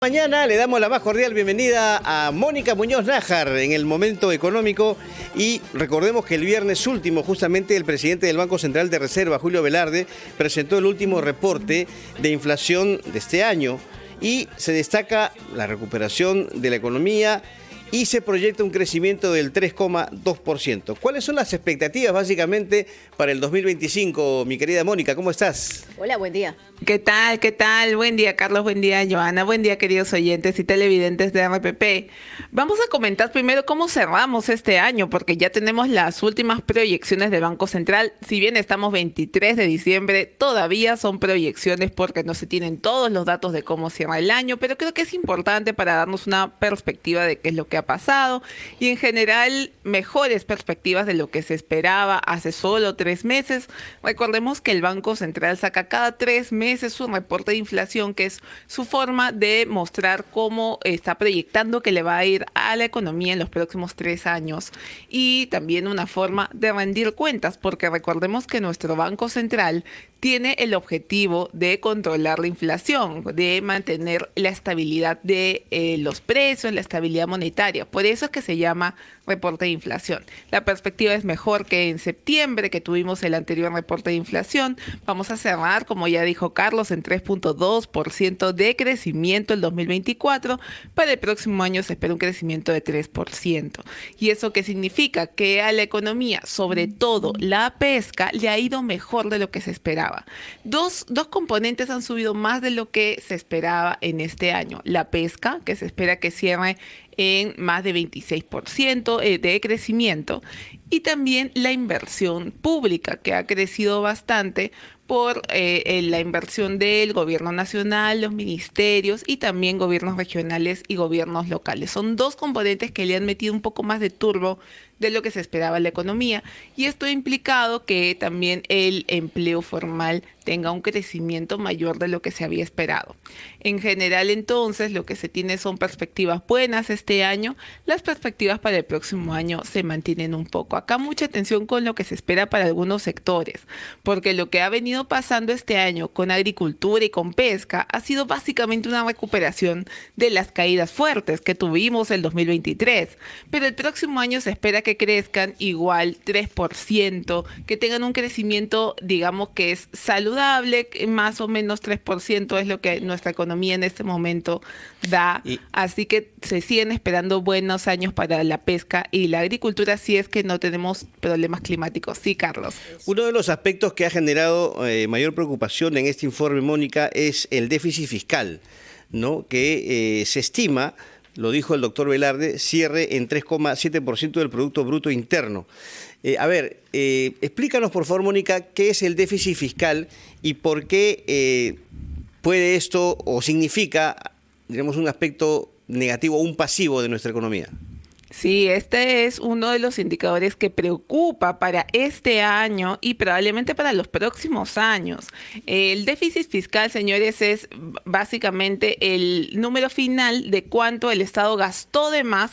Mañana le damos la más cordial bienvenida a Mónica Muñoz Nájar en el Momento Económico y recordemos que el viernes último justamente el presidente del Banco Central de Reserva, Julio Velarde, presentó el último reporte de inflación de este año y se destaca la recuperación de la economía y se proyecta un crecimiento del 3,2%. ¿Cuáles son las expectativas básicamente para el 2025, mi querida Mónica? ¿Cómo estás? Hola, buen día. ¿Qué tal? ¿Qué tal? Buen día, Carlos. Buen día, Joana. Buen día, queridos oyentes y televidentes de RPP. Vamos a comentar primero cómo cerramos este año, porque ya tenemos las últimas proyecciones del Banco Central. Si bien estamos 23 de diciembre, todavía son proyecciones porque no se tienen todos los datos de cómo cierra el año, pero creo que es importante para darnos una perspectiva de qué es lo que ha pasado y en general mejores perspectivas de lo que se esperaba hace solo 3 meses. Recordemos que el Banco Central saca cada 3 meses su reporte de inflación, que es su forma de mostrar cómo está proyectando que le va a ir a la economía en los próximos 3 años y también una forma de rendir cuentas, porque recordemos que nuestro Banco Central tiene el objetivo de controlar la inflación, de mantener la estabilidad de los precios, la estabilidad monetaria. Por eso es que se llama reporte de inflación. La perspectiva es mejor que en septiembre, que tuvimos el anterior reporte de inflación. Vamos a cerrar, como ya dijo Carlos, en 3,2% de crecimiento el 2024. Para el próximo año se espera un crecimiento de 3%. ¿Y eso qué significa? Que a la economía, sobre todo la pesca, le ha ido mejor de lo que se esperaba. Dos componentes han subido más de lo que se esperaba en este año. La pesca, que se espera que cierre en más de 26% de crecimiento, y también la inversión pública, que ha crecido bastante por la inversión del gobierno nacional, los ministerios y también gobiernos regionales y gobiernos locales. Son dos componentes que le han metido un poco más de turbo de lo que se esperaba en la economía, y esto ha implicado que también el empleo formal tenga un crecimiento mayor de lo que se había esperado. En general, entonces, lo que se tiene son perspectivas buenas este año. Las perspectivas para el próximo año se mantienen un poco. Acá mucha atención con lo que se espera para algunos sectores, porque lo que ha venido pasando este año con agricultura y con pesca ha sido básicamente una recuperación de las caídas fuertes que tuvimos el 2023. Pero el próximo año se espera que crezcan igual 3%, que tengan un crecimiento, digamos, que es saludable, más o menos 3% es lo que nuestra economía en este momento da. Así que se siguen esperando buenos años para la pesca y la agricultura si es que no tenemos problemas climáticos. Sí, Carlos. Uno de los aspectos que ha generado mayor preocupación en este informe, Mónica, es el déficit fiscal, ¿no? Que se estima, lo dijo el doctor Velarde, cierre en 3,7% del Producto Bruto Interno. Explícanos por favor, Mónica, qué es el déficit fiscal y por qué puede esto o significa, digamos, un aspecto negativo o un pasivo de nuestra economía. Sí, este es uno de los indicadores que preocupa para este año y probablemente para los próximos años. El déficit fiscal, señores, es básicamente el número final de cuánto el Estado gastó de más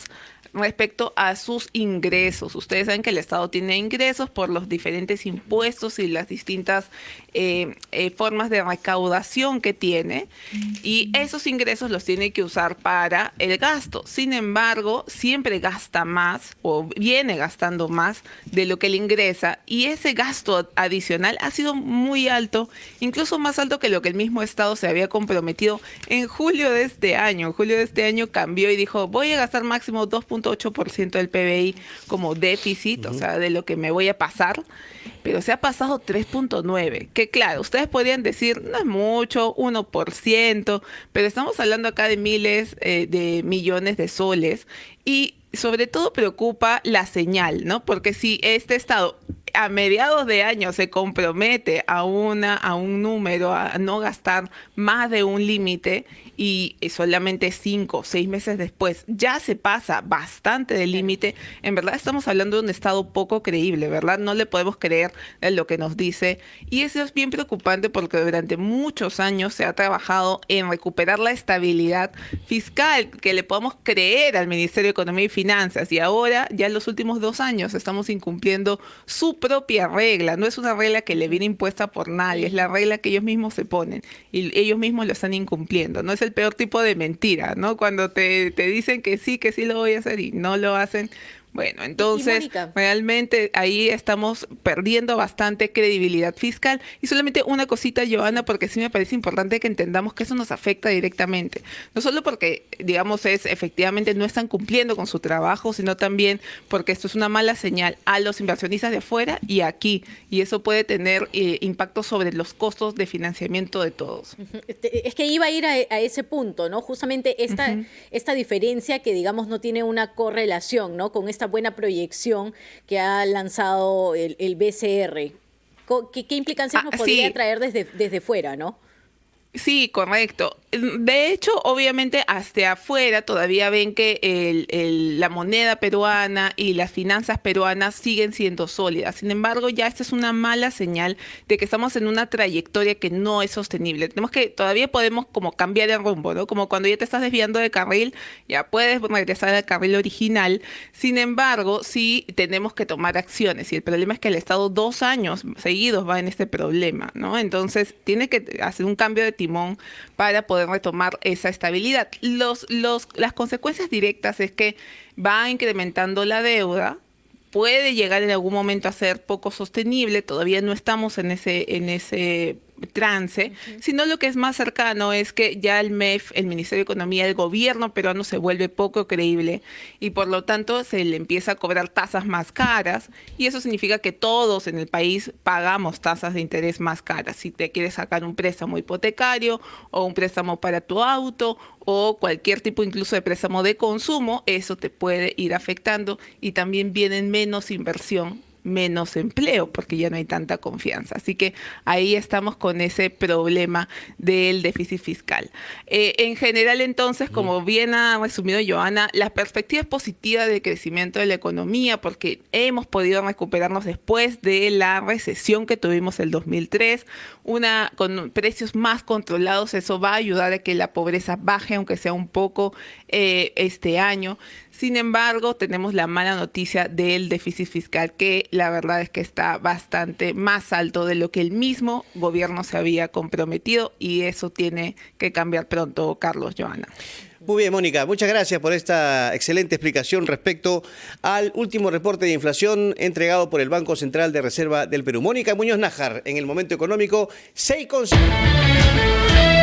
respecto a sus ingresos. Ustedes saben que el Estado tiene ingresos por los diferentes impuestos y las distintas formas de recaudación que tiene, y esos ingresos los tiene que usar para el gasto. Sin embargo, siempre gasta más o viene gastando más de lo que le ingresa, y ese gasto adicional ha sido muy alto, incluso más alto que lo que el mismo Estado se había comprometido en julio de este año. En julio de este año cambió y dijo: voy a gastar máximo 2,8% del PBI como déficit, o sea, de lo que me voy a pasar, pero se ha pasado 3,9%, que claro, ustedes podrían decir, no es mucho, 1%, pero estamos hablando acá de miles de millones de soles, y sobre todo preocupa la señal, ¿no? Porque si este Estado a mediados de año se compromete a un número, a no gastar más de un límite, y solamente 5 o 6 meses después ya se pasa bastante del límite, en verdad estamos hablando de un Estado poco creíble, ¿verdad? No le podemos creer en lo que nos dice, y eso es bien preocupante porque durante muchos años se ha trabajado en recuperar la estabilidad fiscal, que le podamos creer al Ministerio de Economía y Finanzas, y ahora ya en los últimos 2 años estamos incumpliendo su propia regla. No es una regla que le viene impuesta por nadie, es la regla que ellos mismos se ponen y ellos mismos lo están incumpliendo. No es el el peor tipo de mentira, ¿no? Cuando te dicen que sí lo voy a hacer y no lo hacen. Bueno, entonces Mónica, realmente ahí estamos perdiendo bastante credibilidad fiscal. Y solamente una cosita, Joana, porque sí me parece importante que entendamos que eso nos afecta directamente. No solo porque, digamos, efectivamente no están cumpliendo con su trabajo, sino también porque esto es una mala señal a los inversionistas de afuera y aquí. Y eso puede tener impacto sobre los costos de financiamiento de todos. es que iba a ir a ese punto, ¿no? Justamente esta diferencia que, digamos, no tiene una correlación, ¿no? Con esta buena proyección que ha lanzado el BCR. ¿Qué implicancias nos podría Sí. traer desde fuera, no? Sí, correcto. De hecho, obviamente, hasta afuera todavía ven que la moneda peruana y las finanzas peruanas siguen siendo sólidas. Sin embargo, ya esta es una mala señal de que estamos en una trayectoria que no es sostenible. Todavía podemos como cambiar el rumbo, ¿no? Como cuando ya te estás desviando de carril, ya puedes regresar al carril original. Sin embargo, sí tenemos que tomar acciones. Y el problema es que el Estado 2 años seguidos va en este problema, ¿no? Entonces, tiene que hacer un cambio de timón para poder retomar esa estabilidad. Las consecuencias directas es que va incrementando la deuda, puede llegar en algún momento a ser poco sostenible, todavía no estamos en ese trance, sino lo que es más cercano es que ya el MEF, el Ministerio de Economía, el gobierno peruano se vuelve poco creíble y por lo tanto se le empieza a cobrar tasas más caras y eso significa que todos en el país pagamos tasas de interés más caras. Si te quieres sacar un préstamo hipotecario o un préstamo para tu auto o cualquier tipo incluso de préstamo de consumo, eso te puede ir afectando y también vienen menos inversión, menos empleo, porque ya no hay tanta confianza. Así que ahí estamos con ese problema del déficit fiscal. En general, entonces, como bien ha resumido Joana, la perspectiva es positiva de crecimiento de la economía, porque hemos podido recuperarnos después de la recesión que tuvimos el 2003, con precios más controlados. Eso va a ayudar a que la pobreza baje, aunque sea un poco este año. Sin embargo, tenemos la mala noticia del déficit fiscal, que la verdad es que está bastante más alto de lo que el mismo gobierno se había comprometido y eso tiene que cambiar pronto, Carlos, Joana. Muy bien, Mónica, muchas gracias por esta excelente explicación respecto al último reporte de inflación entregado por el Banco Central de Reserva del Perú. Mónica Muñoz Nájar, en el Momento Económico, 6,5.